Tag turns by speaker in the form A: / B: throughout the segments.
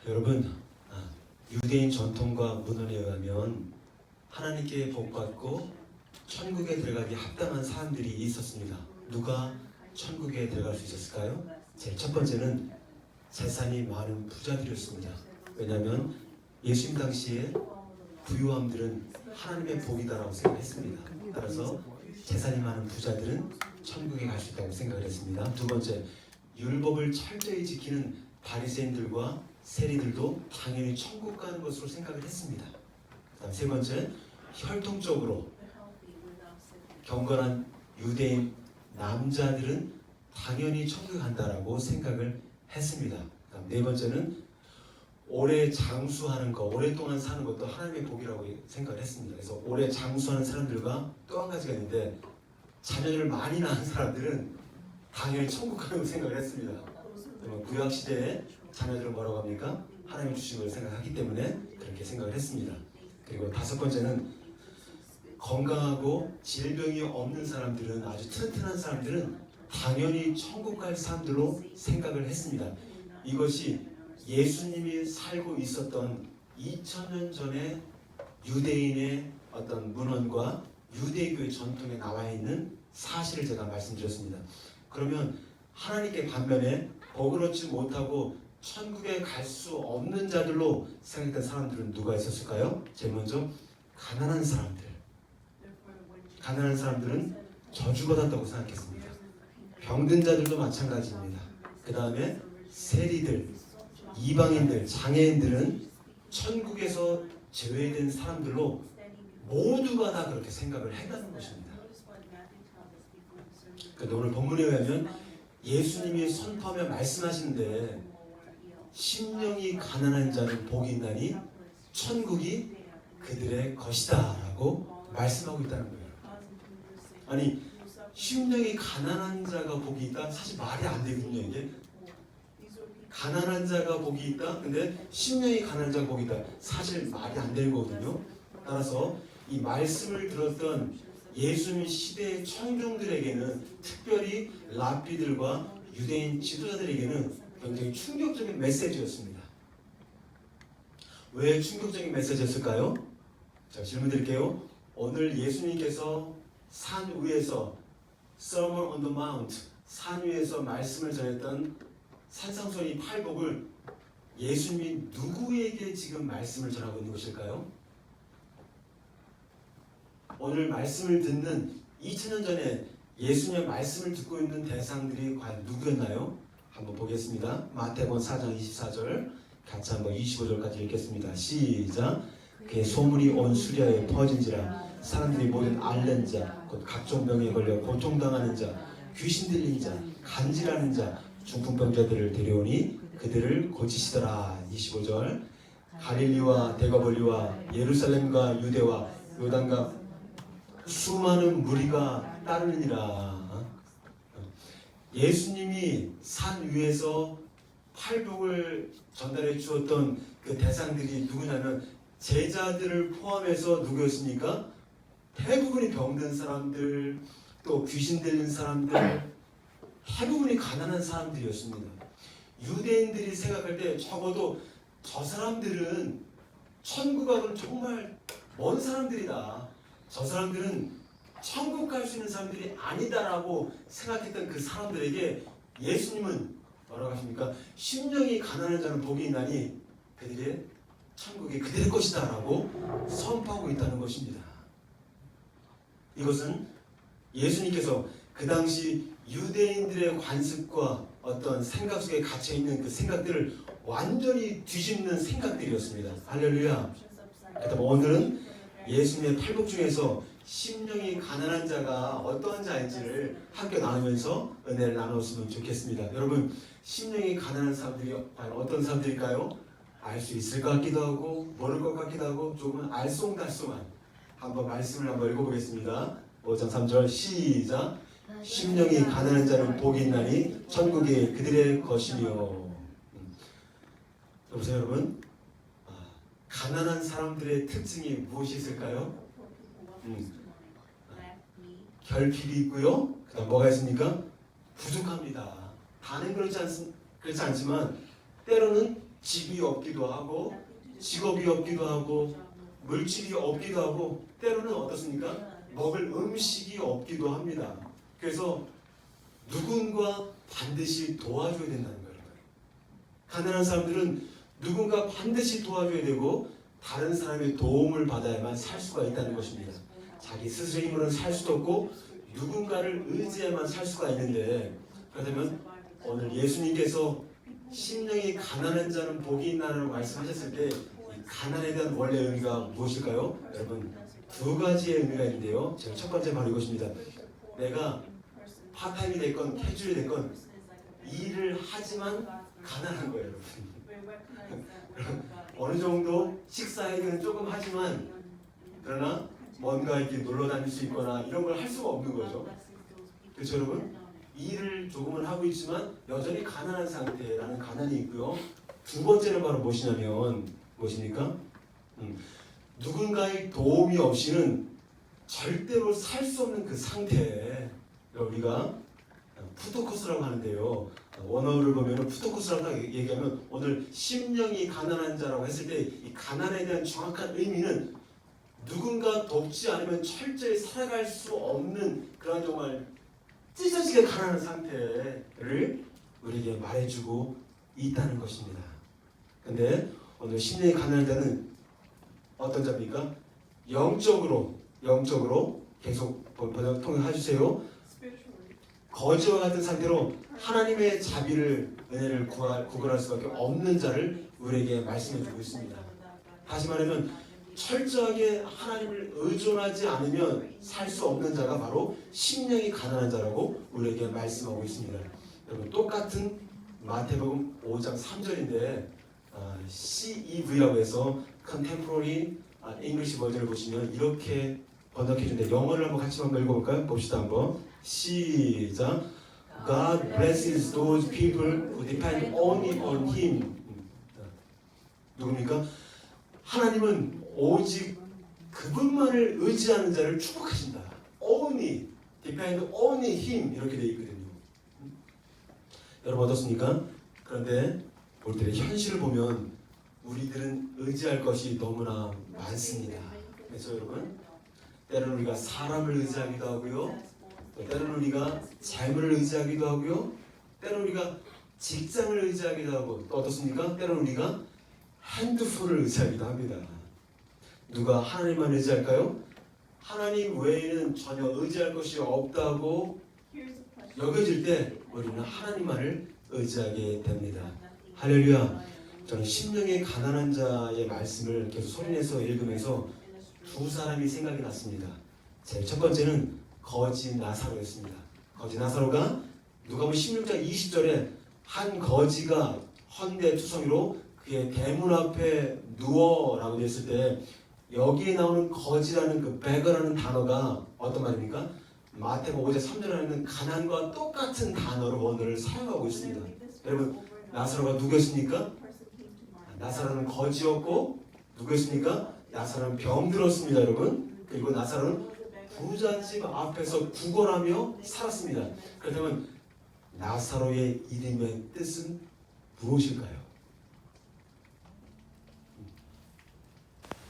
A: 여러분, 유대인 전통과 문헌에 의하면 하나님께 복받고 천국에 들어가기 합당한 사람들이 있었습니다. 누가 천국에 들어갈 수 있었을까요? 제일 첫 번째는 재산이 많은 부자들이었습니다. 왜냐하면 예수님 당시에 부유함들은 하나님의 복이다라고 생각했습니다. 따라서 재산이 많은 부자들은 천국에 갈 수 있다고 생각을 했습니다. 두 번째, 율법을 철저히 지키는 바리새인들과 세리들도 당연히 천국 가는 것으로 생각을 했습니다. 그다음 세 번째, 혈통적으로 경건한 유대인 남자들은 당연히 천국에 간다라고 생각을 했습니다. 그다음 네 번째는 오래 장수하는 것, 오랫동안 사는 것도 하나님의 복이라고 생각을 했습니다. 그래서 오래 장수하는 사람들과 또 한 가지가 있는데, 자녀를 많이 낳은 사람들은 당연히 천국 가는 생각을 했습니다. 구약 시대에 자녀들을 뭐라고 합니까? 하나님이 주신 걸 생각하기 때문에 그렇게 생각을 했습니다. 그리고 다섯 번째는 건강하고 질병이 없는 사람들은, 아주 튼튼한 사람들은 당연히 천국 갈 사람들로 생각을 했습니다. 이것이 예수님이 살고 있었던 2000년 전에 유대인의 어떤 문헌과 유대교의 전통에 나와 있는 사실을 제가 말씀드렸습니다. 그러면 하나님께 반면에 복을 얻지 못하고 천국에 갈 수 없는 자들로 생각했던 사람들은 누가 있었을까요? 제일 먼저 가난한 사람들. 가난한 사람들은 저주받았다고 생각했습니다. 병든 자들도 마찬가지입니다. 그 다음에 세리들, 이방인들, 장애인들은 천국에서 제외된 사람들로 모두가 다 그렇게 생각을 했다는 것입니다. 그런데 오늘 본문에 의하면 예수님이 선포하며 말씀하시는데, 심령이 가난한 자는 복이 있나니 천국이 그들의 것이다 라고 말씀하고 있다는 거예요. 아니, 심령이 가난한 자가 복이 있다? 사실 말이 안 되거든요. 이게 가난한 자가 복이 있다? 근데 심령이 가난한 자가 복이 있다? 사실 말이 안 되는 거거든요. 따라서 이 말씀을 들었던 예수님 시대의 청중들에게는, 특별히 랍비들과 유대인 지도자들에게는 굉장히 충격적인 메시지였습니다. 왜 충격적인 메시지였을까요? 자, 질문 드릴게요. 오늘 예수님께서 산 위에서 Sermon on the Mount, 산 위에서 말씀을 전했던 산상수훈 팔복을 예수님이 누구에게 지금 말씀을 전하고 있는 것일까요? 오늘 말씀을 듣는 2000년 전에 예수님의 말씀을 듣고 있는 대상들이 과연 누구였나요? 한번 보겠습니다. 마태복음 4장 24절 같이 한번 25절까지 읽겠습니다. 시작. 그의 소문이 온 수리아에 퍼진지라 사람들이 모든 앓는 자, 곧 각종 병에 걸려 고통당하는 자, 귀신 들린 자, 간질하는 자, 중풍병자들을 데려오니 그들을 고치시더라. 25절. 갈릴리와 데가볼리와 예루살렘과 유대와 요단과 수많은 무리가 따르니라. 예수님이 산 위에서 팔복을 전달해 주었던 그 대상들이 누구냐면 제자들을 포함해서 누구였습니까? 대부분이 병든 사람들, 또 귀신 들린 사람들, 대부분이 가난한 사람들이었습니다. 유대인들이 생각할 때 적어도 저 사람들은 천국 가고는 정말 먼 사람들이다, 저 사람들은 천국 갈 수 있는 사람들이 아니다라고 생각했던 그 사람들에게 예수님은 뭐라고 하십니까? 심령이 가난한 자는 복이 있나니 그들의 천국이 그들의 것이다 라고 선포하고 있다는 것입니다. 이것은 예수님께서 그 당시 유대인들의 관습과 어떤 생각 속에 갇혀있는 그 생각들을 완전히 뒤집는 생각들이었습니다. 할렐루야. 그래서 오늘은 예수님의 팔복 중에서 심령이 가난한 자가 어떠한 자인지를 함께 나누면서 은혜를 나누었으면 좋겠습니다. 여러분, 심령이 가난한 사람들이 과연 어떤 사람들일까요? 알 수 있을 것 같기도 하고 모를 것 같기도 하고 조금은 알쏭달쏭한 한번 말씀을 한번 읽어보겠습니다. 5장 3절 시작. 심령이 가난한 자는 복이 있나니 천국이 그들의 것이며. 여보세요 여러분, 가난한 사람들의 특징이 무엇이 있을까요? 결핍이 있고요. 그 다음 뭐가 있습니까? 부족합니다. 다는 그렇지 않지만 때로는 집이 없기도 하고 직업이 없기도 하고 물질이 없기도 하고 때로는 어떻습니까? 먹을 음식이 없기도 합니다. 그래서 누군가 반드시 도와줘야 된다는 거예요. 가난한 사람들은 누군가 반드시 도와줘야 되고 다른 사람의 도움을 받아야만 살 수가 있다는 것입니다. 자기 스스로의 힘으로는 살 수도 없고 누군가를 의지해야만 살 수가 있는데, 그렇다면 오늘 예수님께서 심령이 가난한 자는 복이 있나라고 말씀하셨을 때 이 가난에 대한 원래 의미가 무엇일까요? 여러분, 두 가지의 의미가 있는데요. 제가 첫 번째 바로 이것입니다. 내가 파타임이 됐건 캐주얼이 됐건 일을 하지만 가난한 거예요, 여러분. 어느 정도 식사 해결은 조금 하지만 그러나 뭔가 이렇게 놀러 다닐 수 있거나 이런 걸 할 수가 없는 거죠. 그렇죠, 여러분? 일을 조금은 하고 있지만 여전히 가난한 상태라는 가난이 있고요. 두 번째는 바로 무엇입니까? 누군가의 도움이 없이는 절대로 살 수 없는 그 상태에 우리가 푸토코스라고 하는데요. 원어를 보면 푸토코스라고 얘기하면 오늘 심령이 가난한 자라고 했을 때 이 가난에 대한 정확한 의미는 누군가 돕지 않으면 철저히 살아갈 수 없는 그런 정말 찢어지게 가난한 상태를 우리에게 말해주고 있다는 것입니다. 근데 오늘 심령이 가난한 자는 어떤 자입니까? 영적으로 계속 번역 통역해 주세요. 거지와 같은 상태로 하나님의 자비를 은혜를 구걸할 수밖에 없는 자를 우리에게 말씀해주고 있습니다. 다시 말하면 철저하게 하나님을 의존하지 않으면 살 수 없는 자가 바로 심령이 가난한 자라고 우리에게 말씀하고 있습니다. 여러분, 똑같은 마태복음 5장 3절인데 CEV라고 해서 Contemporary English 버전을 보시면 이렇게 번역해 주는데, 영어를 한번 같이 한번 읽어볼까요? 봅시다 한번. 시작. God blesses those people who depend only on Him. 누굽니까? 하나님은 오직 그분만을 의지하는 자를 축복하신다. Only, depend only Him 이렇게 되어 있거든요. 여러분 어떻습니까? 그런데 볼 때 현실을 보면 우리들은 의지할 것이 너무나 많습니다. 그래서 여러분, 때로는 우리가 사람을 의지하기도 하고요, 또 때로는 우리가 재물을 의지하기도 하고요, 때로는 우리가 직장을 의지하기도 하고, 또 어떻습니까? 때로는 우리가 핸드폰을 의지하기도 합니다. 누가 하나님만 의지할까요? 하나님 외에는 전혀 의지할 것이 없다고 여겨질 때 우리는 하나님만을 의지하게 됩니다. 할렐루야. 저는 심령의 가난한 자의 말씀을 계속 소리내서 읽으면서 두 사람이 생각이 났습니다. 제일 첫 번째는 거지 나사로였습니다. 거지 나사로가 누가복음 16장 20절에 한 거지가 헌대투성이로 그의 대문 앞에 누워라고 되었을 때, 여기에 나오는 거지라는 그 beggar라는 단어가 어떤 말입니까? 마태복음 5장 3절에 있는 가난과 똑같은 단어로 원어를 사용하고 있습니다. 여러분, 나사로가 누구였습니까? 나사로는 거지였고, 누구였습니까? 나사로는 병들었습니다, 여러분. 그리고 나사로는 부잣집 앞에서 구걸하며 살았습니다. 그렇다면 나사로의 이름의 뜻은 무엇일까요?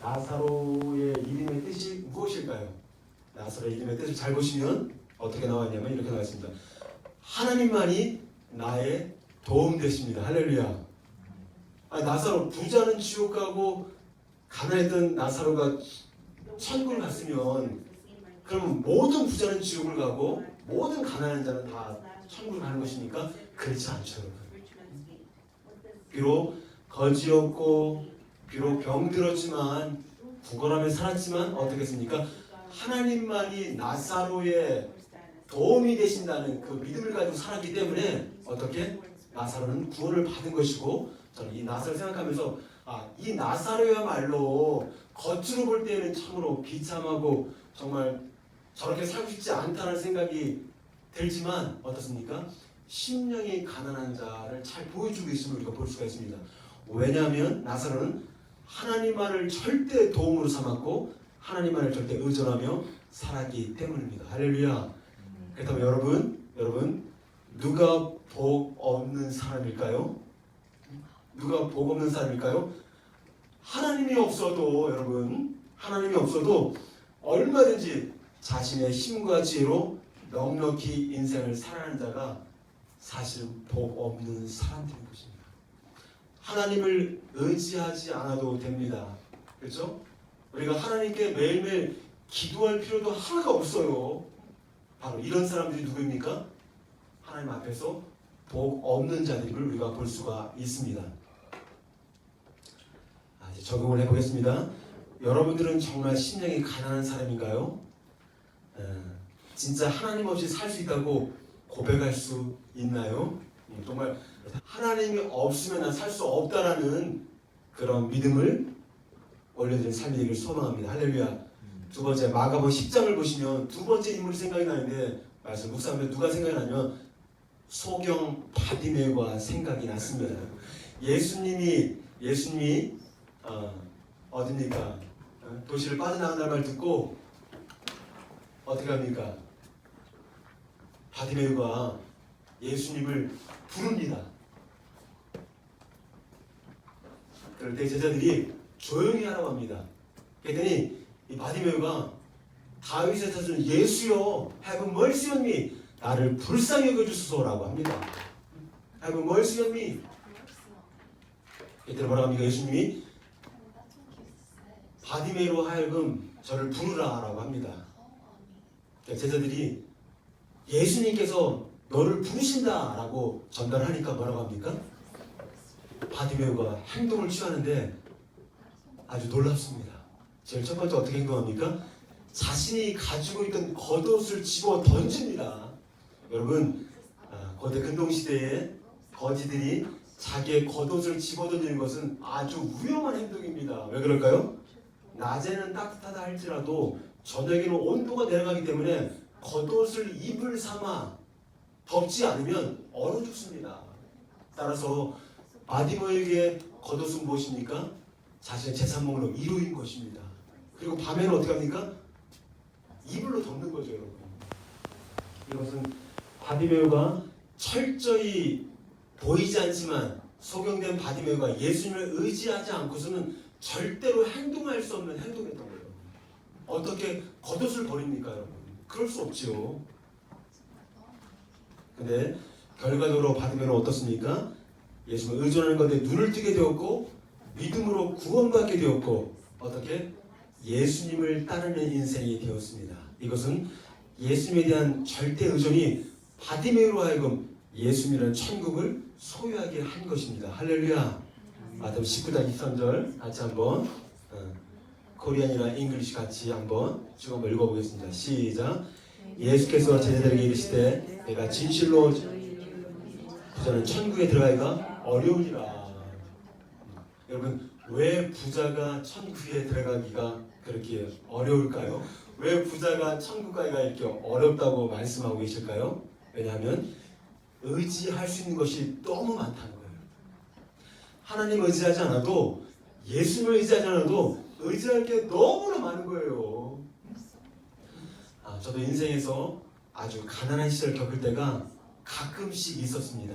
A: 나사로의 이름의 뜻이 무엇일까요? 나사로의 이름의 뜻을 잘 보시면 어떻게 나왔냐면 이렇게 나와 있습니다. 하나님만이 나의 도움 되십니다. 할렐루야. 나사로, 부자는 지옥 가고 가난했던 나사로가 천국을 갔으면 그럼 모든 부자는 지옥을 가고 모든 가난한 자는 다 천국을 가는 것입니까? 그렇지 않죠. 비록 거지였고 비록 병들었지만 구걸하며 살았지만 어떻게 했습니까? 하나님만이 나사로의 도움이 되신다는 그 믿음을 가지고 살았기 때문에 어떻게? 나사로는 구원을 받은 것이고, 저는 이 나사로를 생각하면서 이 나사로야말로 겉으로 볼 때는 참으로 비참하고 정말 저렇게 살고 싶지 않다는 생각이 들지만 어떻습니까? 심령이 가난한 자를 잘 보여주고 있음을 우리가 볼 수가 있습니다. 왜냐하면 나사로는 하나님만을 절대 도움으로 삼았고 하나님만을 절대 의존하며 살았기 때문입니다. 할렐루야. 그렇다면 여러분 누가 복 없는 사람일까요? 누가 복 없는 사람일까요? 하나님이 없어도 여러분, 하나님이 없어도 얼마든지 자신의 힘과 지혜로 넉넉히 인생을 살아가는 자가 사실은 복 없는 사람들인 것입니다. 하나님을 의지하지 않아도 됩니다. 그렇죠? 우리가 하나님께 매일매일 기도할 필요도 하나가 없어요. 바로 이런 사람들이 누구입니까? 하나님 앞에서 복 없는 자들을 우리가 볼 수가 있습니다. 이제 적용을 해보겠습니다. 여러분들은 정말 심령이 가난한 사람인가요? 진짜 하나님 없이 살 수 있다고 고백할 수 있나요? 정말 하나님이 없으면 난 살 수 없다라는 그런 믿음을 올려드리는 삶이 되기를 소망합니다. 할렐루야. 두 번째 마가복음 10장을 보시면 두 번째 인물이 생각이 나는데 말씀 묵상하면 누가 생각이 나냐면 소경 바디메오가 생각이 났습니다. 예수님이 어딥니까? 도시를 빠져나간다는 말 듣고 어떻게 합니까? 바디메오가 예수님을 부릅니다. 그럴 때 제자들이 조용히 하라고 합니다. 그랬더니 이 바디메오가 다윗의 자손 예수여 have mercy on me 나를 불쌍히 여겨주소서라고 합니다. have mercy on me. 이때 뭐라고 합니까? 예수님이 바디메오로 하여금 저를 부르라라고 합니다. 제자들이 예수님께서 너를 부르신다라고 전달하니까 뭐라고 합니까? 바디메오가 행동을 취하는데 아주 놀랍습니다. 제일 첫 번째 어떻게 행동합니까? 자신이 가지고 있던 겉옷을 집어 던집니다. 여러분, 고대 근동시대에 거지들이 자기의 겉옷을 집어 던지는 것은 아주 위험한 행동입니다. 왜 그럴까요? 낮에는 따뜻하다 할지라도 저녁에는 온도가 내려가기 때문에 겉옷을 입을 삼아 덥지 않으면 얼어 죽습니다. 따라서 바디메오에게 겉옷은 무엇입니까? 자신의 재산목으로 이루인 것입니다. 그리고 밤에는 어떻게 합니까? 이불로 덮는 거죠, 여러분. 이것은 바디메오가 철저히 보이지 않지만 소경된 바디메오가 예수님을 의지하지 않고서는 절대로 행동할 수 없는 행동이었던 거예요. 어떻게 겉옷을 버립니까, 여러분? 그럴 수 없지요. 근데 결과적으로 바디메오는 어떻습니까? 예수님을 의존하는 건데 눈을 뜨게 되었고 믿음으로 구원받게 되었고 어떻게? 예수님을 따르는 인생이 되었습니다. 이것은 예수님에 대한 절대 의존이 바디메오로 하여금 예수님이라는 천국을 소유하게 한 것입니다. 할렐루야. 마태복음 19장 23절 같이 한번 코리안이나 잉글리시 같이 한번 쭉 한번 읽어보겠습니다. 시작. 예수께서 제자들에게 이르시되 내가 진실로 부자는 천국에 들어가기가 어려우니라. 여러분 왜 부자가 천국에 들어가기가 그렇게 어려울까요? 왜 부자가 천국 가기가 이렇게 어렵다고 말씀하고 계실까요? 왜냐하면 의지할 수 있는 것이 너무 많다는 거예요. 하나님 의지하지 않아도 예수님을 의지하지 않아도 의지할 게 너무나 많은 거예요. 저도 인생에서 아주 가난한 시절을 겪을 때가 가끔씩 있었습니다.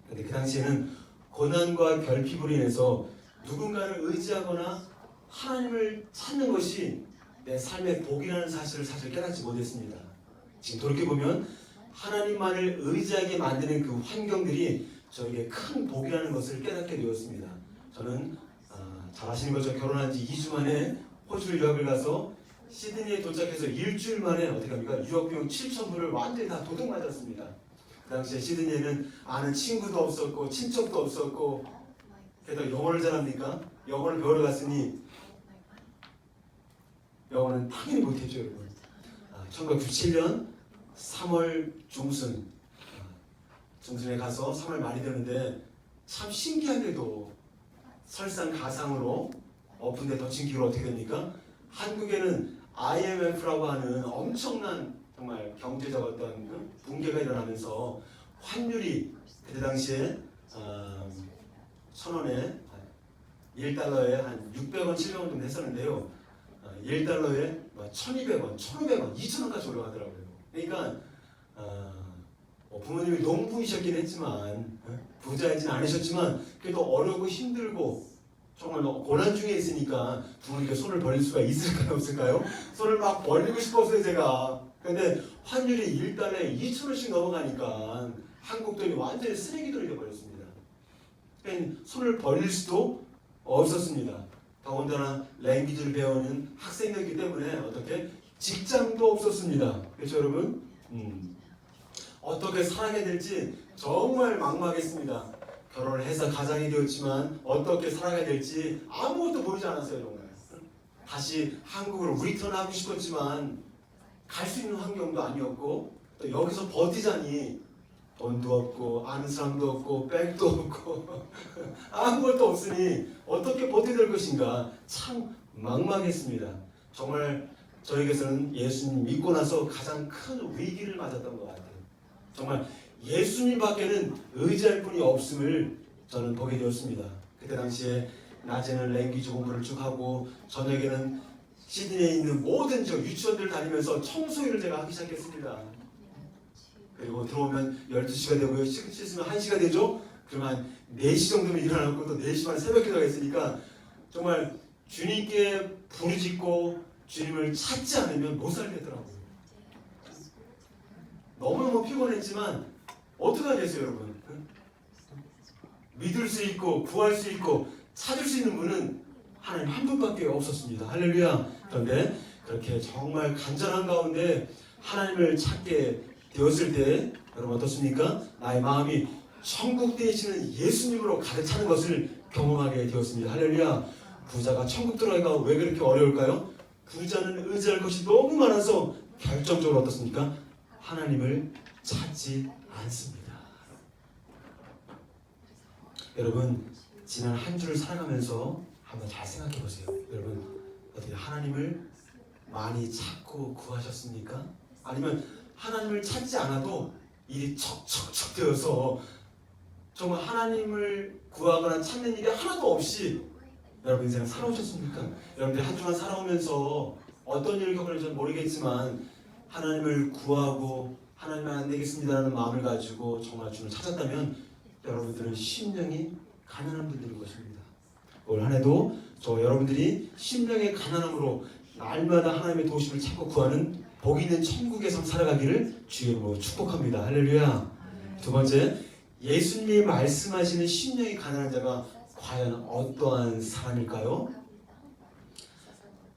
A: 근데 그 당시에는 고난과 결핍으로 인해서 누군가를 의지하거나 하나님을 찾는 것이 내 삶의 복이라는 사실을 사실 깨닫지 못했습니다. 지금 돌이켜보면 하나님만을 의지하게 만드는 그 환경들이 저에게 큰 복이라는 것을 깨닫게 되었습니다. 저는 잘 아시는 것처럼 결혼한 지 2주 만에 호주를 유학을 가서 시드니에 도착해서 일주일 만에 어떻게 합니까? 유학비용 7,000불을 완전히 다 도둑 맞았습니다. 그 당시에 시드니에는 아는 친구도 없었고 친척도 없었고 게다가 영어를 잘합니까? 영어를 배우러 갔으니 영어는 당연히 못했죠, 여러분. 1997년 3월 중순에 가서 3월 말이 되는데 참 신기하게도 설상가상으로 오픈된 덧친 기후로 어떻게 됩니까? 한국에는 IMF라고 하는 엄청난 정말 경제적 어떤 붕괴가 일어나면서 환율이 그때 당시에 1,000원에 1달러에 한 600원, 700원 정도 했었는데요. 1달러에 1,200원, 1,500원, 2,000원까지 올라가더라고요. 그러니까 부모님이 농부이셨긴 했지만 부자이진 않으셨지만 그래도 어렵고 힘들고 정말 고난 중에 있으니까 부모님께 손을 벌릴 수가 있을까요 없을까요? 손을 막 벌리고 싶었어요 제가. 근데 환율이 1달러에 2,000원씩 넘어가니까 한국 돈이 완전히 쓰레기 돈이 되어버렸습니다. 그러니까 손을 벌릴 수도 없었습니다. 더군다나 랭귀지를 배우는 학생이었기 때문에 어떻게 직장도 없었습니다. 그렇죠 여러분? 어떻게 살아가야 될지 정말 막막했습니다. 결혼을 해서 가장이 되었지만 어떻게 살아가야 될지 아무것도 보이지 않았어요 정말. 다시 한국으로 리턴하고 싶었지만 갈 수 있는 환경도 아니었고 또 여기서 버티자니 돈도 없고 아는 사람도 없고 백도 없고 아무것도 없으니 어떻게 버텨야 될 것인가 참 막막했습니다. 정말 저에게서는 예수님 믿고 나서 가장 큰 위기를 맞았던 것 같아요. 정말 예수님밖에는 의지할 분이 없음을 저는 보게 되었습니다. 그때 당시에 낮에는 랭귀지 공부를 쭉 하고 저녁에는 시드니에 있는 모든 저 유치원들 다니면서 청소일을 제가 하기 시작했습니다. 그리고 들어오면 12시가 되고요. 씻으면 1시가 되죠. 그러면 한 4시 정도면 일어나고 또 4시 반에 새벽 기도가 있으니까 정말 주님께 부르짖고 주님을 찾지 않으면 못 살겠더라고요. 너무너무 피곤했지만 어떡하겠어요 여러분. 믿을 수 있고 구할 수 있고 찾을 수 있는 분은 하나님 한 분밖에 없었습니다. 할렐루야. 그런데 그렇게 정말 간절한 가운데 하나님을 찾게 되었을 때 여러분 어떻습니까? 나의 마음이 천국 되시는 예수님으로 가득 차는 것을 경험하게 되었습니다. 할렐루야. 부자가 천국 들어가기가 왜 그렇게 어려울까요? 부자는 의지할 것이 너무 많아서 결정적으로 어떻습니까? 하나님을 찾지 않습니다. 여러분 지난 한 주를 살아가면서 한번 잘 생각해 보세요. 여러분 어떻게 하나님을 많이 찾고 구하셨습니까? 아니면 하나님을 찾지 않아도 일이 척척척 되어서 정말 하나님을 구하거나 찾는 일이 하나도 없이 여러분 인생 살아오셨습니까? 여러분들 한 주간 살아오면서 어떤 일을 겪을지 저는 모르겠지만 하나님을 구하고 하나님만 안 되겠습니다라는 마음을 가지고 정말 주님을 찾았다면 여러분들은 심령이 가난한 분들인 것입니다. 올 한 해도 저 여러분들이 심령의 가난함으로 날마다 하나님의 도우심을 찾고 구하는 복 있는 천국의 삶 살아가기를 주의 이름으로 축복합니다. 할렐루야. 두 번째, 예수님이 말씀하시는 심령이 가난한 자가 과연 어떠한 사람일까요?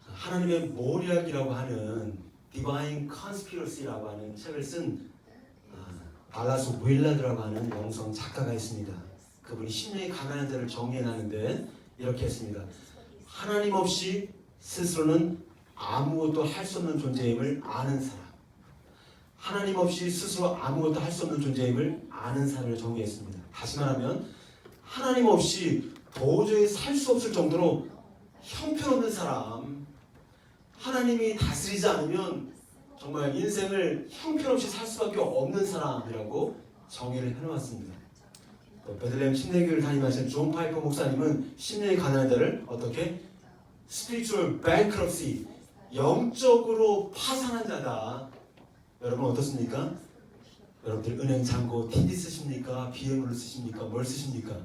A: 하나님의 모략이라고 하는 Divine Conspiracy라고 하는 책을 쓴 달라스 윌라드라고 하는 영성 작가가 있습니다. 그분이 심령이 가난한 자를 정리해놨는데 이렇게 했습니다. 하나님 없이 스스로는 아무것도 할 수 없는 존재임을 아는 사람. 하나님 없이 스스로 아무것도 할 수 없는 존재임을 아는 사람을 정리했습니다. 다시 말하면 하나님 없이 도저히 살 수 없을 정도로 형편없는 사람. 하나님이 다스리지 않으면 정말 인생을 형편없이 살 수밖에 없는 사람이라고 정의를 해놓았습니다. 베들레헴 침례교회를 담임하신 존 파이퍼 목사님은 심령이 가난한 자를 어떻게? Spiritual bankruptcy, 영적으로 파산한 자다. 여러분 어떻습니까? 여러분들 은행 잔고 TD 쓰십니까? 비행으로 쓰십니까? 뭘 쓰십니까?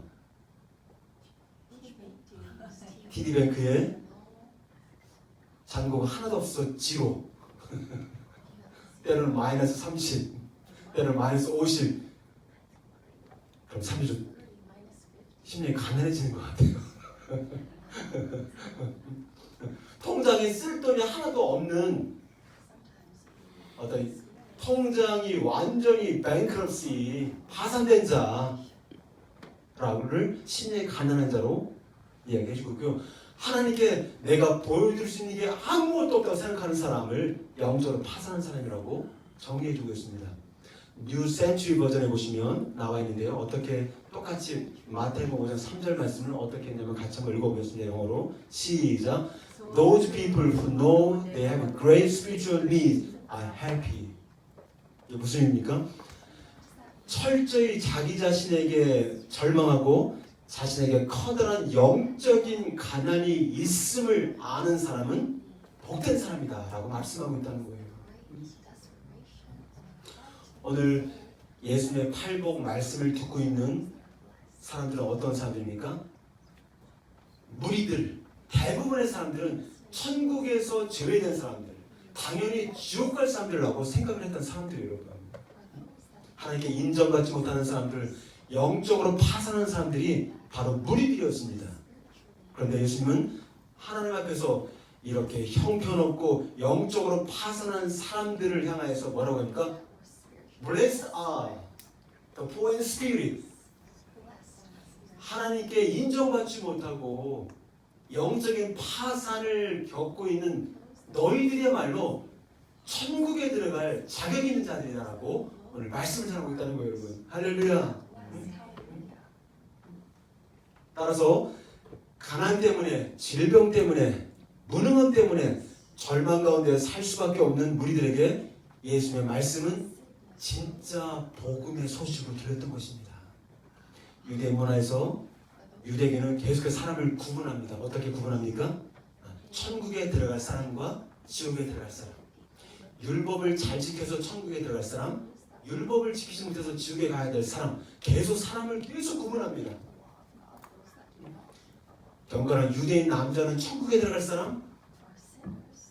A: TD뱅크에 잔고가 하나도 없어 지로 때로는 마이너스 30, 때로는 마이너스 50. 그럼 3주 심령이 가난해지는 것 같아요. 통장에 쓸 돈이 하나도 없는 어떤 통장이 완전히 bankruptcy, 파산된 자라고를 심령이 가난한 자로 이야기해 주고 있고요. 하나님께 내가 보여줄 수 있는 게 아무것도 없다고 생각하는 사람을 영적으로 파산한 사람이라고 정의해 주고 있습니다. 뉴 센츄리 버전에 보시면 나와 있는데요. 어떻게 똑같이 마태복음 5장 3절 말씀을 어떻게 했냐면 같이 한번 읽어보겠습니다. 영어로 시작. Those people who know they have great spiritual needs are happy. 이게 무슨 의미입니까? 철저히 자기 자신에게 절망하고 자신에게 커다란 영적인 가난이 있음을 아는 사람은 복된 사람이다 라고 말씀하고 있다는 거예요. 오늘 예수님의 팔복 말씀을 듣고 있는 사람들은 어떤 사람들입니까? 무리들, 대부분의 사람들은 천국에서 제외된 사람들, 당연히 지옥 갈 사람들이라고 생각을 했던 사람들이에요, 여러분. 하나님께 인정받지 못하는 사람들, 영적으로 파산한 사람들이 바로 무리들이었습니다. 그런데 예수님은 하나님 앞에서 이렇게 형편없고 영적으로 파산한 사람들을 향하여서 뭐라고 합니까? Blessed are the poor in spirit. 하나님께 인정받지 못하고 영적인 파산을 겪고 있는 너희들이야말로 천국에 들어갈 자격이 있는 자들이라고 오늘 말씀을 전하고 있다는 거예요, 여러분. 할렐루야. 따라서 가난 때문에, 질병 때문에, 무능함 때문에 절망 가운데 살 수밖에 없는 무리들에게 예수님의 말씀은 진짜 복음의 소식으로 들렸던 것입니다. 유대 문화에서 유대교는 계속해서 사람을 구분합니다. 어떻게 구분합니까? 천국에 들어갈 사람과 지옥에 들어갈 사람. 율법을 잘 지켜서 천국에 들어갈 사람, 율법을 지키지 못해서 지옥에 가야 될 사람, 계속 사람을 계속 구분합니다. 경건한 유대인 남자는 천국에 들어갈 사람,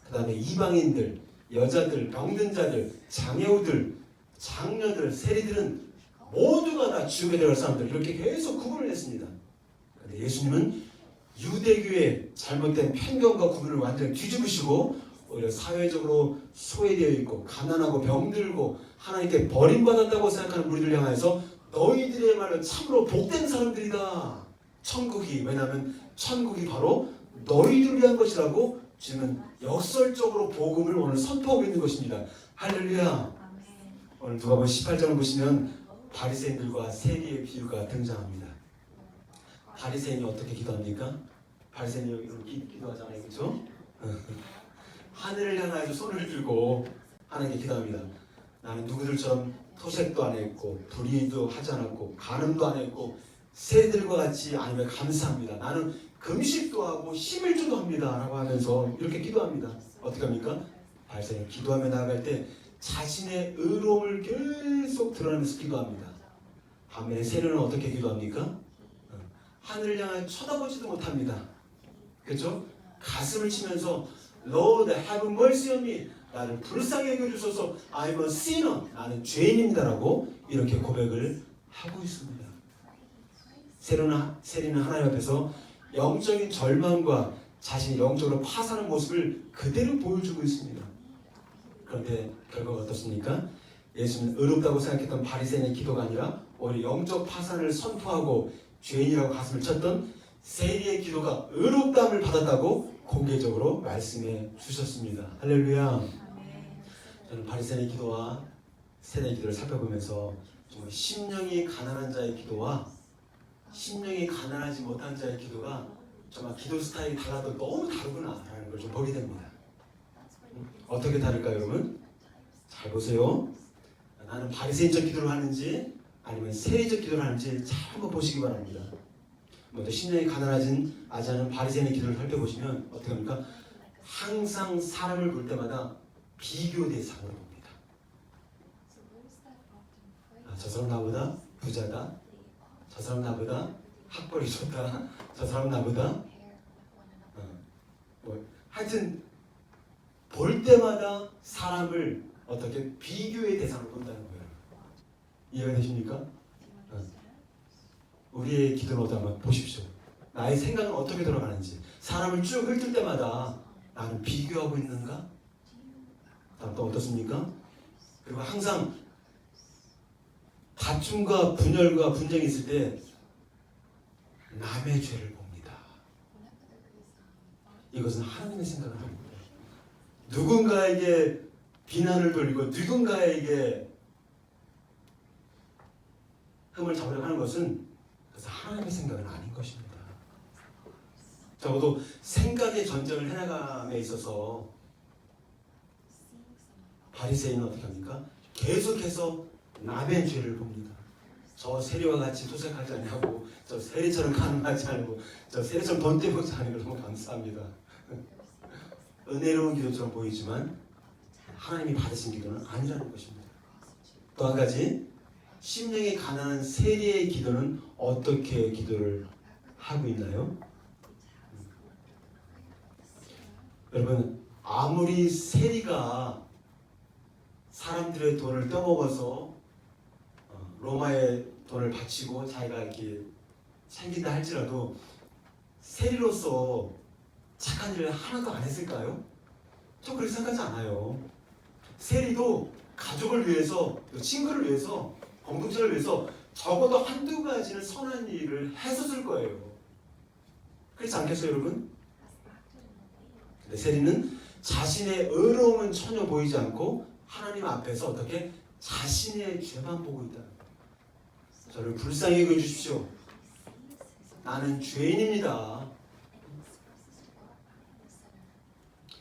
A: 그 다음에 이방인들, 여자들, 병든 자들, 장애우들, 장녀들, 세리들은 모두가 다 지옥에 들어갈 사람들, 이렇게 계속 구분을 했습니다. 그런데 예수님은 유대교의 잘못된 편견과 구분을 완전히 뒤집으시고 오히려 사회적으로 소외되어 있고 가난하고 병들고 하나님께 버림받았다고 생각하는 무리들 향해서 너희들이야말로 참으로 복된 사람들이다. 천국이, 왜냐하면 천국이 바로 너희들을 위한 것이라고 지금 역설적으로 복음을 오늘 선포하고 있는 것입니다. 할렐루야. 오늘 누가복음 18장을 보시면 바리새인들과 세리의 비유가 등장합니다. 바리새인이 어떻게 기도합니까? 바리새인이 여기 기도하잖아요, 그렇죠? 하늘을 향하여 손을 들고 하나님께 기도합니다. 나는 누구들처럼 토색도 안 했고 불의도 하지 않았고 간음도 안 했고 세리들과 같이 아니면 감사합니다. 나는 금식도 하고 11조도 합니다. 라고 하면서 이렇게 기도합니다. 어떻게 합니까? 바리새인이 기도하며 나아갈 때 자신의 의로움을 계속 드러내면서 기도합니다. 반면에 세리는 어떻게 기도합니까? 하늘을 향해 쳐다보지도 못합니다. 그렇죠? 가슴을 치면서 Lord, have mercy on me. 나를 불쌍히 여겨주소서. I'm a sinner. 나는 죄인입니다라고 이렇게 고백을 하고 있습니다. 세리는 하나님 앞에서 영적인 절망과 자신이 영적으로 파산한 모습을 그대로 보여주고 있습니다. 그런데 결과가 어떻습니까? 예수는 의롭다고 생각했던 바리새인의 기도가 아니라 오히려 영적 파산을 선포하고 죄인이라고 가슴을 쳤던 세리의 기도가 의롭다함을 받았다고 공개적으로 말씀해 주셨습니다. 할렐루야. 저는 바리새인의 기도와 세리의 기도를 살펴보면서 정말 심령이 가난한 자의 기도와 심령이 가난하지 못한 자의 기도가 정말 기도 스타일이 달라도 너무 다르구나라는 걸 좀 보게 됩니다. 어떻게 다를까요, 여러분? 잘 보세요. 나는 바리새인적 기도를 하는지 아니면 세리적 기도를 하는지 잘 한번 보시기 바랍니다. 먼저 심령이 가난하지 않은 바리새인의 기도를 살펴보시면 어떻게 합니까? 항상 사람을 볼 때마다 비교 대상으로 봅니다. 저 사람 나보다 부자다. 저 사람 나보다 학벌이 좋다. 저 사람 나보다 하여튼 볼 때마다 사람을 어떻게 비교의 대상으로 본다는 거예요. 이해가 되십니까? 우리의 기도는 어떻게 한번 보십시오. 나의 생각은 어떻게 돌아가는지. 사람을 쭉 훑을 때마다 나는 비교하고 있는가? 또 어떻습니까? 그리고 항상 다툼과 분열과 분쟁이 있을 때 남의 죄를 봅니다. 이것은 하나님의 생각을 합니다. 누군가에게 비난을 돌리고 누군가에게 흠을 잡으려고 하는 것은 그래서 하나님의 생각은 아닌 것입니다. 적어도 생각의 전쟁을 해나감에 있어서 바리새인은 어떻게 합니까? 계속해서 남의 죄를 봅니다. 저 세리와 같이 토색하지 않냐고, 저 세리처럼 가늠하지 않고, 저 세리처럼 돈 떼먹지 않은 걸 너무 감사합니다. 은혜로운 기도처럼 보이지만 하나님이 받으신 기도는 아니라는 것입니다. 또 한 가지, 심령이 가난한 세리의 기도는 어떻게 기도를 하고 있나요? 여러분, 아무리 세리가 사람들의 돈을 떠먹어서 로마의 돈을 바치고 자기가 이렇게 챙긴다 할지라도 세리로서 착한 일을 하나도 안 했을까요? 저 그렇게 생각하지 않아요. 세리도 가족을 위해서, 친구를 위해서, 공동체를 위해서 적어도 한두 가지는 선한 일을 했었을 거예요. 그렇지 않겠어요, 여러분? 근데 세리는 자신의 의로움은 전혀 보이지 않고 하나님 앞에서 어떻게 자신의 죄만 보고 있다. 저를 불쌍히 여겨 주십시오. 나는 죄인입니다.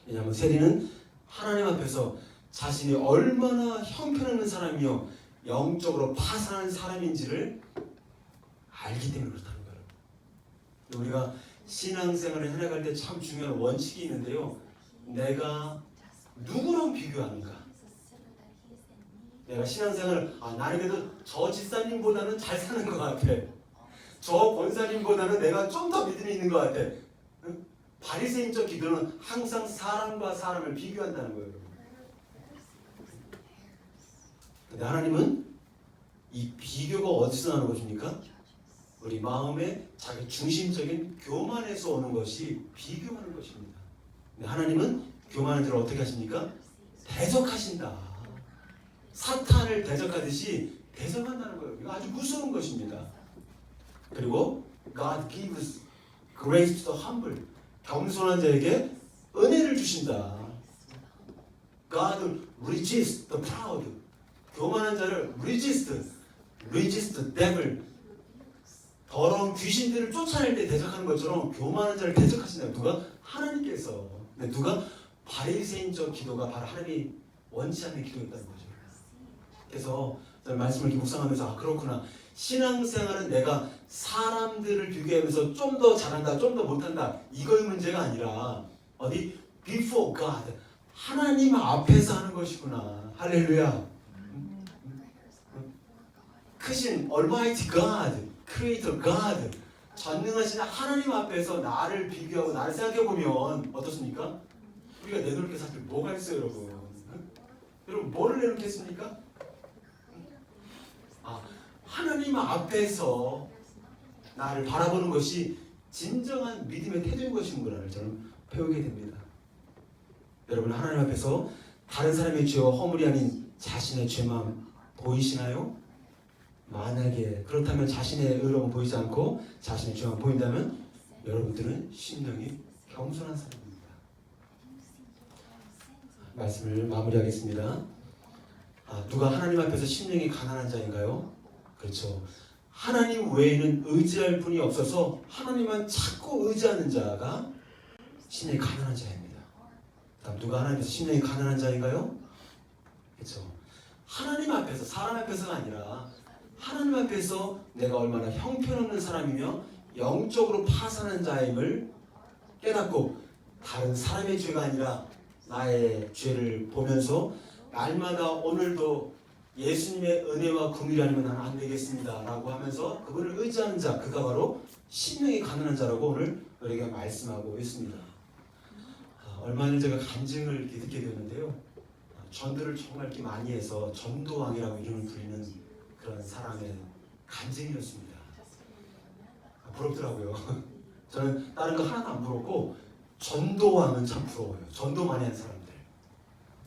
A: 왜냐하면 세리는 하나님 앞에서 자신이 얼마나 형편없는 사람이요 영적으로 파산한 사람인지를 알기 때문에 그렇다는 거예요. 우리가 신앙생활을 해나갈 때 참 중요한 원칙이 있는데요. 내가 누구랑 비교하는가? 내가 신앙생활을 나는 그래도 저 집사님보다는 잘 사는 것 같아. 저 권사님보다는 내가 좀 더 믿음이 있는 것 같아. 응? 바리새인적 기도는 항상 사람과 사람을 비교한다는 거예요. 근데 하나님은 이 비교가 어디서 나는 것입니까? 우리 마음의 자기 중심적인 교만에서 오는 것이 비교하는 것입니다. 근데 하나님은 교만한 자를 어떻게 하십니까? 대적하신다. 사탄을 대적하듯이 대적한다는 거예요. 이거 아주 무서운 것입니다. 그리고 God gives grace to the humble. 겸손한 자에게 은혜를 주신다. God resists the proud. 교만한 자를 resist the devil. 더러운 귀신들을 쫓아낼 때 대적하는 것처럼 교만한 자를 대적하신다. 누가? 하나님께서. 근데 누가? 바리새인적 기도가 바로 하나님이 원치 않는 기도였다는 거죠. 그래서 저는 말씀을 이렇게 묵상하면서 그렇구나. 신앙생활은 내가 사람들을 비교하면서 좀 더 잘한다, 좀 더 못한다 이거의 문제가 아니라 어디? Before God. 하나님 앞에서 하는 것이구나. 할렐루야. 크신 Almighty God, Creator God, 전능하신 하나님 앞에서 나를 비교하고 나를 생각해보면 어떻습니까? 우리가 내놓을 게 사실 뭐가 있어요, 여러분? 여러분 뭐를 내놓겠습니까? 하나님 앞에서 나를 바라보는 것이 진정한 믿음의 태도인 것인구나를 저는 배우게 됩니다. 여러분 하나님 앞에서 다른 사람의 죄와 허물이 아닌 자신의 죄만 보이시나요? 만약에 그렇다면 자신의 의로움 보이지 않고 자신의 죄만 보인다면 여러분들은 심령이 겸손한 사람입니다. 말씀을 마무리하겠습니다. 누가 하나님 앞에서 심령이 가난한 자인가요? 그렇죠. 하나님 외에는 의지할 분이 없어서 하나님만 자꾸 의지하는 자가 심령이 가난한 자입니다. 다음 누가 하나님 앞에서 심령이 가난한 자인가요? 그렇죠. 하나님 앞에서, 사람 앞에서가 아니라 하나님 앞에서 내가 얼마나 형편없는 사람이며 영적으로 파산한 자임을 깨닫고 다른 사람의 죄가 아니라 나의 죄를 보면서 날마다 오늘도 예수님의 은혜와 긍휼이 아니면 나는 안 되겠습니다 라고 하면서 그분을 의지하는 자, 그가 바로 심령이 가난한 자라고 오늘 우리에게 말씀하고 있습니다. 얼마 전에 제가 간증을 이렇게 듣게 되었는데요. 전도를 정말 이렇게 많이 해서 전도왕이라고 이름을 부리는 그런 사람의 간증이었습니다. 부럽더라고요. 저는 다른 거 하나도 안 부럽고 전도왕은 참 부러워요. 전도 많이 한 사람들.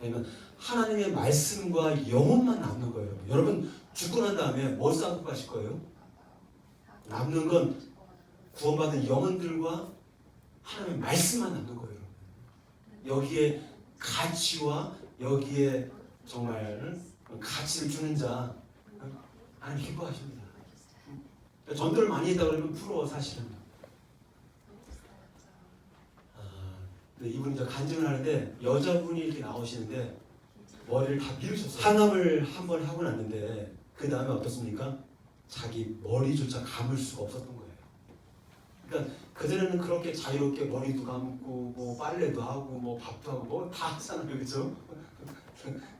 A: 왜냐면 하나님의 말씀과 영혼만 남는 거예요. 여러분 죽고 난 다음에 뭐 쌓고 가실 거예요? 남는 건 구원받은 영혼들과 하나님의 말씀만 남는 거예요. 여기에 가치와 여기에 정말 가치를 주는 자 하나님 기뻐하십니다. 전도를 많이 했다 그러면 부러워 사실은. 근데 이분이 이제 간증을 하는데 여자분이 이렇게 나오시는데 머리를 다 밀으셨어요. 항암을 한번 하고 났는데 그 다음에 어떻습니까? 자기 머리조차 감을 수가 없었던 거예요. 그러니까 그전에는 그렇게 자유롭게 머리도 감고 뭐 빨래도 하고 뭐 밥도 하고 뭐 다 하잖아요, 그렇죠?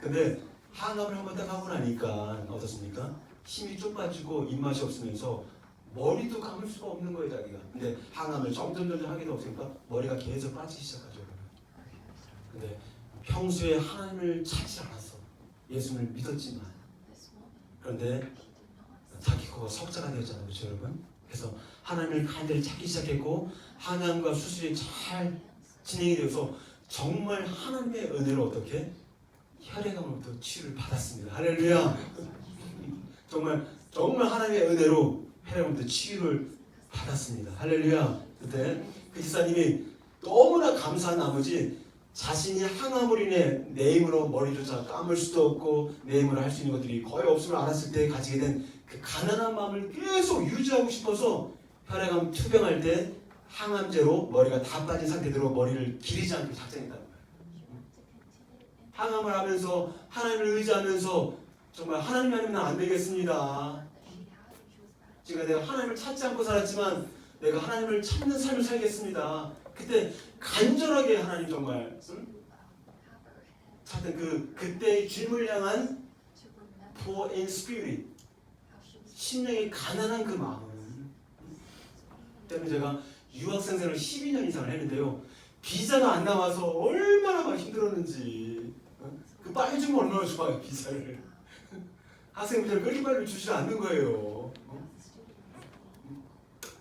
A: 근데 항암을 한번 딱 하고 나니까 어떻습니까? 힘이 좁아지고 입맛이 없으면서 머리도 감을 수가 없는 거예요, 자기가. 근데 항암을 점점 하게 되다 보니까 머리가 계속 빠지기 시작하죠. 근데 평소에 하나님을 찾지 않았어. 예수를 믿었지만. 그런데 자기 그거 석자가 되었잖아요, 그렇죠, 여러분? 그래서 하나님을 간절히 찾기 시작했고 항암과 수술이 잘 진행이 되어서 정말 하나님의 은혜로 어떻게 혈액암으로부터 치유를 받았습니다. 할렐루야. 정말 하나님의 은혜로 혈액암으로부터 치유를 받았습니다. 할렐루야. 그때 그 지사님이 너무나 감사한 나머지 자신이 항암으로 인해 내 힘으로 머리조차 감을 수도 없고 내 힘으로 할 수 있는 것들이 거의 없음을 알았을 때 가지게 된 그 가난한 마음을 계속 유지하고 싶어서 혈액암 투병할 때 항암제로 머리가 다 빠진 상태대로 머리를 기르지 않고 작정했다는 거예요. 항암을 하면서 하나님을 의지하면서 정말 하나님 아니면 안 되겠습니다. 지금 내가 하나님을 찾지 않고 살았지만 내가 하나님을 찾는 삶을 살겠습니다. 그때 간절하게 하나님 정말 찾던 그때의 주님을 향한 poor in spirit, 심령이 가난한 그 마음 때문에 제가 유학생 생활을 12년 이상을 했는데요. 비자가 안 나와서 얼마나 막 힘들었는지. 그 빨리 주면 얼마나 좋아요, 비자를. 학생비자를 그렇게 빨리 주지 않는 거예요.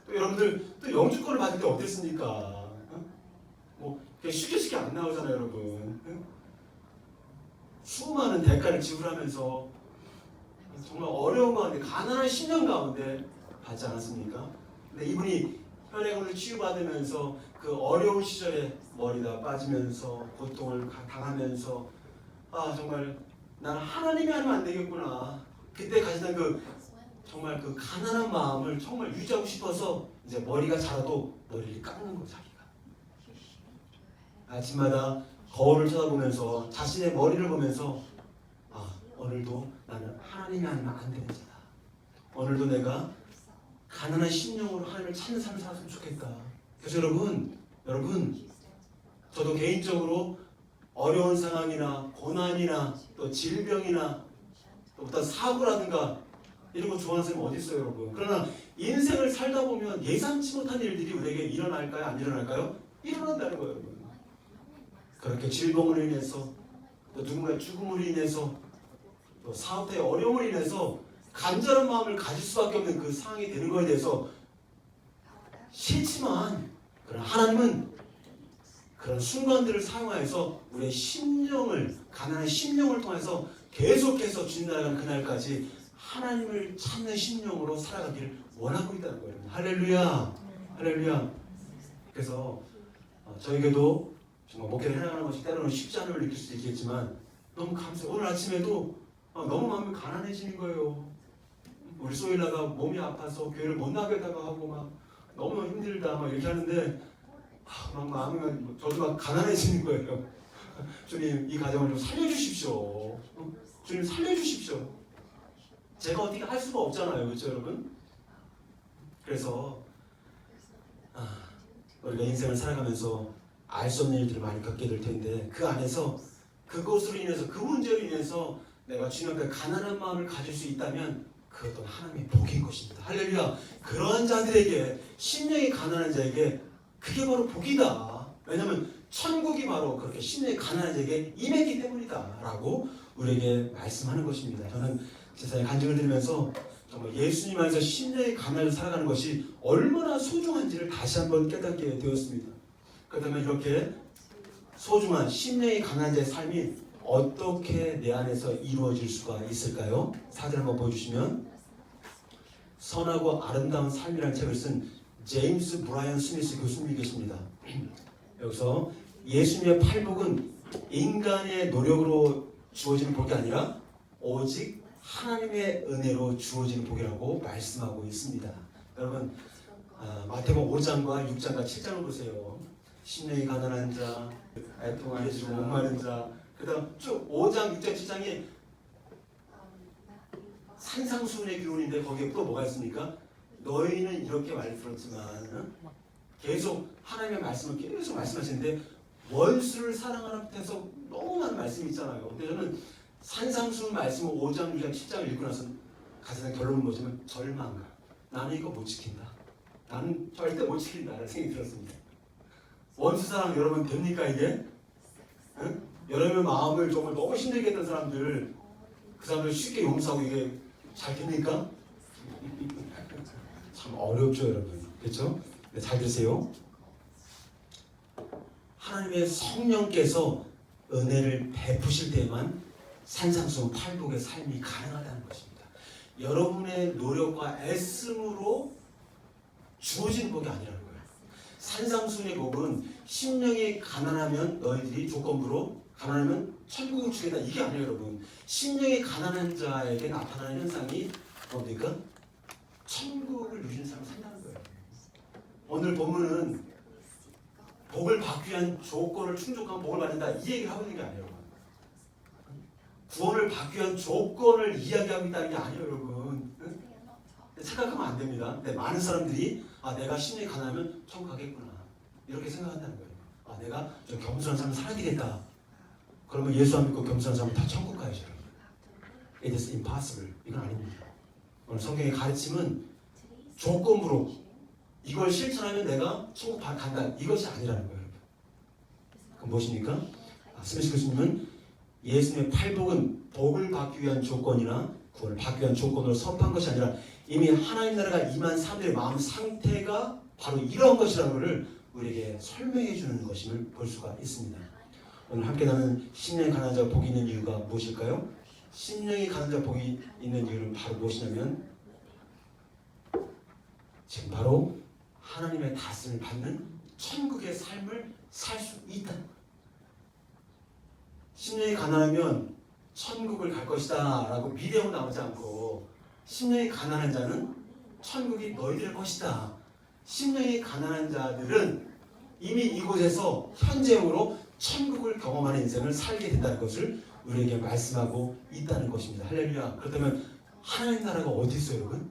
A: 또 여러분들 또 영주권을 받을 때 어땠습니까? 뭐 그냥 쉽게 안 나오잖아요, 여러분. 수많은 대가를 지불하면서 정말 어려운 가운데 가난한 10년 가운데 받지 않았습니까? 근데 이분이 혈액암을 치유받으면서 그 어려운 시절에 머리가 빠지면서 고통을 당하면서 정말 나는 하나님이 아니면 안 되겠구나. 그때 가지던 정말 그 가난한 마음을 정말 유지하고 싶어서 이제 머리가 자라도 머리를 깎는 거 자기가. 아침마다 거울을 쳐다보면서 자신의 머리를 보면서 오늘도 나는 하나님이 아니면 안 되는 자다. 오늘도 내가 가난한 심령으로 하나님을 찾는 삶을 살았으면 좋겠다. 그래서 여러분 저도 개인적으로 어려운 상황이나 고난이나 또 질병이나 또 어떤 사고라든가 이런 거 좋아하는 사람이 어디 있어요, 여러분? 그러나 인생을 살다 보면 예상치 못한 일들이 우리에게 일어날까요? 안 일어날까요? 일어난다는 거예요, 여러분. 그렇게 질병으로 인해서 또 누군가의 죽음으로 인해서 또 사업의 어려움으로 인해서 간절한 마음을 가질 수밖에 없는 그 상황이 되는 것에 대해서 싫지만 그러나 하나님은 그런 순간들을 사용하여서 우리의 가난한 심령을 통해서 계속해서 주님 나라가는 그날까지 하나님을 찾는 심령으로 살아가기를 원하고 있다는 거예요. 할렐루야. 할렐루야. 그래서 저에게도 정말 목회를 해나가는 것이 때로는 쉽지 않음을 느낄 수도 있겠지만 너무 감사해요. 오늘 아침에도 너무 마음이 가난해지는 거예요. 우리 소일라가 몸이 아파서 교회를 못 나가겠다고 하고 막 너무 힘들다 막 이렇게 하는데 막 마음이 저도 막 가난해지는 거예요. 주님 이 가정을 좀 살려주십시오. 주님 살려주십시오. 제가 어떻게 할 수가 없잖아요, 그렇죠, 여러분? 그래서 우리가 인생을 살아가면서 알 수 없는 일들을 많이 겪게 될 텐데 그 안에서 그것으로 인해서 그 문제로 인해서 내가 주님 앞에 가난한 마음을 가질 수 있다면 그것도 하나님의 복인 것입니다. 할렐루야. 그러한 자들에게 심령이 가난한 자에게 그게 바로 복이다. 왜냐하면 천국이 바로 그렇게 심령이 가난한 자에게 임했기 때문이다 라고 우리에게 말씀하는 것입니다. 저는 세상에 간증을 들으면서 정말 예수님 안에서 심령이 가난을 살아가는 것이 얼마나 소중한지를 다시 한번 깨닫게 되었습니다. 그렇다면 이렇게 소중한 심령이 가난한 자의 삶이 어떻게 내 안에서 이루어질 수가 있을까요? 사진 한번 보여주시면 선하고 아름다운 삶이라는 책을 쓴 제임스 브라이언 스미스 교수님이 계십니다. 여기서 예수님의 팔복은 인간의 노력으로 주어지는 복이 아니라 오직 하나님의 은혜로 주어지는 복이라고 말씀하고 있습니다. 여러분 마태복음 5장과 6장과 7장을 보세요. 심령이 가난한 자, 애통하는 자, 목마른 자, 그 다음 쭉 5장, 6장, 7장이 산상수훈의 교훈인데 거기에 또 뭐가 있습니까? 너희는 이렇게 말들었지만 계속 하나님의 말씀을 계속 말씀하시는데 원수를 사랑하라 해서 너무 많은 말씀이 있잖아요. 근데 저는 산상수훈 말씀을 5장, 6장, 7장을 읽고 나서 가장 결론은 뭐냐면 절망감. 나는 이거 못 지킨다. 나는 절대 못 지킨다라는 생각이 들었습니다. 원수사랑 여러분 됩니까 이게? 응? 여러분의 마음을 정말 너무 힘들게 했던 사람들, 그 사람들 쉽게 용서하고 이게 잘 됩니까? 참 어렵죠 여러분. 그렇죠? 네, 잘 들으세요. 하나님의 성령께서 은혜를 베푸실 때만 산상수훈 팔복의 삶이 가능하다는 것입니다. 여러분의 노력과 애씀으로 주어진 복이 아니라는 거예요. 산상수훈의 복은 심령이 가난하면 너희들이 조건부로 가난하면 천국을 주겠다 이게 아니에요 여러분. 심령이 가난한 자에게 나타나는 현상이 뭡니까? 천국을 누리는 사람을 산다는 거예요. 오늘 본문은 복을 받기 위한 조건을 충족하면 복을 받는다 이 얘기를 하고 있는 게 아니에요. 구원을 받기 위한 조건을 이야기하고 있다는 게 아니에요 여러분. 착각하면 안 됩니다. 근데 많은 사람들이 내가 심령이 가난하면 천국 가겠구나 이렇게 생각한다는 거예요. 내가 좀 겸손한 삶을 살아야겠다. 그러면 예수 안 믿고 겸손한 사람은 다 천국 가야죠. It is impossible. 이건 아닙니다. 오늘 성경의 가르침은 조건부로 이걸 실천하면 내가 천국 간다 이것이 아니라는 거예요. 그럼 무엇입니까? 스미스 교수님은 예수님의 팔복은 복을 받기 위한 조건이나 구원을 받기 위한 조건으로 선포한 것이 아니라 이미 하나님 나라가 임한 사람들의 마음 상태가 바로 이러한 것이라는 것을 우리에게 설명해 주는 것임을 볼 수가 있습니다. 오늘 함께 나눈 심령이 가난한 자가 복이 있는 이유가 무엇일까요? 심령이 가난한 자가 복이 있는 이유는 바로 무엇이냐면 지금 바로 하나님의 다스림을 받는 천국의 삶을 살 수 있다. 심령이 가난하면 천국을 갈 것이다 라고 미래로 나오지 않고 심령이 가난한 자는 천국이 너희들 것이다. 심령이 가난한 자들은 이미 이곳에서 현재형으로 천국을 경험하는 인생을 살게 된다는 것을 우리에게 말씀하고 있다는 것입니다. 할렐루야. 그렇다면 하나님 나라가 어디 있어요 여러분?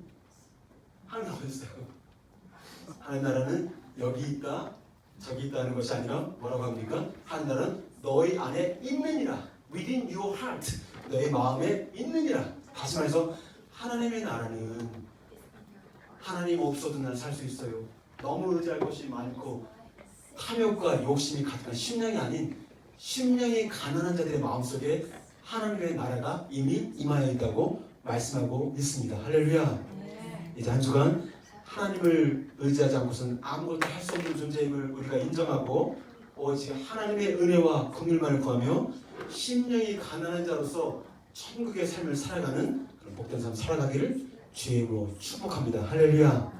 A: 하나님 나라가 어디 있어요? 하나님 나라는 여기 있다 저기 있다는 것이 아니라 뭐라고 합니까? 하나님 나라는 너희 안에 있느니라. Within your heart. 너희 마음에 있느니라. 다시 말해서 하나님의 나라는 하나님 없어도 난 살 수 있어요. 너무 의지할 것이 많고 탐욕과 욕심이 가득한 심령이 아닌 심령이 가난한 자들의 마음속에 하나님의 나라가 이미 임하여 있다고 말씀하고 있습니다. 할렐루야. 이제 한 주간 하나님을 의지하지 않고서는 아무것도 할 수 없는 존재임을 우리가 인정하고 오직 하나님의 은혜와 긍휼만을 구하며 심령이 가난한 자로서 천국의 삶을 살아가는 그런 복된 삶 살아가기를 주의 이름으로 축복합니다. 할렐루야.